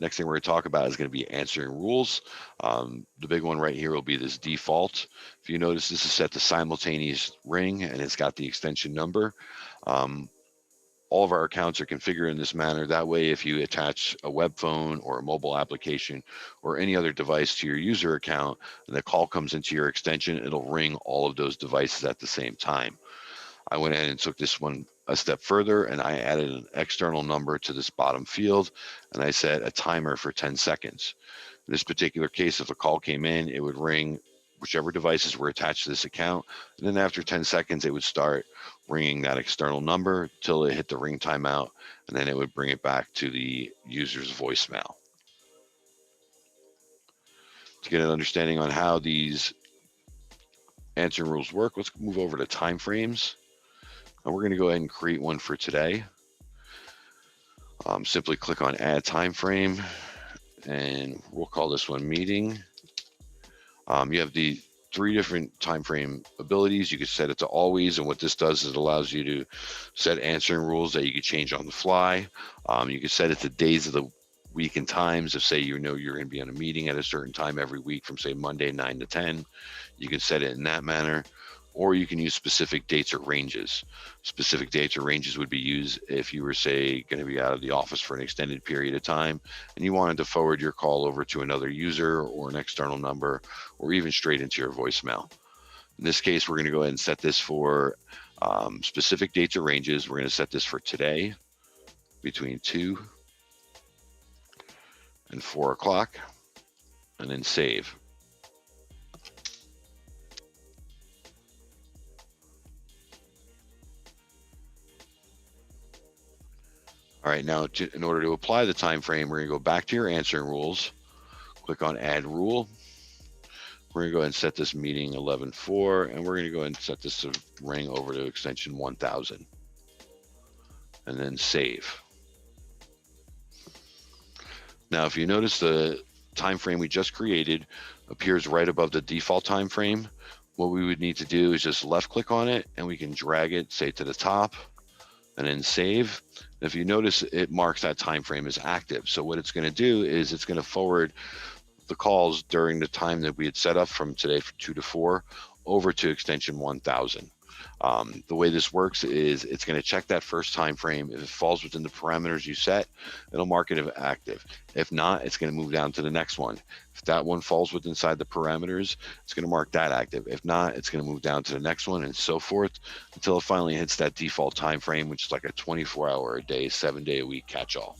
Next thing we're going to talk about is going to be answering rules. The big one right here will be this default. If you notice, this is set to simultaneous ring, and it's got the extension number. All of our accounts are configured in this manner. That way, if you attach a web phone or a mobile application or any other device to your user account and the call comes into your extension, it'll ring all of those devices at the same time. I went ahead and took this one a step further, and I added an external number to this bottom field, and I set a timer for 10 seconds. In this particular case, if a call came in, it would ring whichever devices were attached to this account, and then after 10 seconds, it would start ringing that external number till it hit the ring timeout, and then it would bring it back to the user's voicemail. To get an understanding on how these answering rules work, let's move over to time frames. And we're going to go ahead and create one for today. Simply click on add time frame, and we'll call this one meeting. You have the 3 different time frame abilities. You can set it to always, and what this does is it allows you to set answering rules that you can change on the fly. You can set it to days of the week and times. If say you know you're going to be on a meeting at a certain time every week from say Monday 9 to 10, you can set it in that manner. Or you can use specific dates or ranges. Specific dates or ranges would be used if you were, say, going to be out of the office for an extended period of time and you wanted to forward your call over to another user or an external number or even straight into your voicemail. In this case, we're going to go ahead and set this for specific dates or ranges. We're going to set this for today between 2 and 4 o'clock, and then save. All right, now in order to apply the time frame, we're going to go back to your answering rules, click on add rule. We're going to go ahead and set this meeting 11:04, and we're going to go ahead and set this to ring over to extension 1000, and then save. Now, if you notice, the time frame we just created appears right above the default time frame. What we would need to do is just left click on it, and we can drag it, say, to the top, and then save. If you notice, it marks that time frame as active. So what it's going to do is it's going to forward the calls during the time that we had set up from today from 2 to 4 over to extension 1000. The way this works is it's going to check that first time frame. If it falls within the parameters you set, it'll mark it as active. If not, it's going to move down to the next one. If that one falls within inside the parameters, it's going to mark that active. If not, it's going to move down to the next one, and so forth until it finally hits that default time frame, which is like a 24-hour a day, 7-day a week catch-all.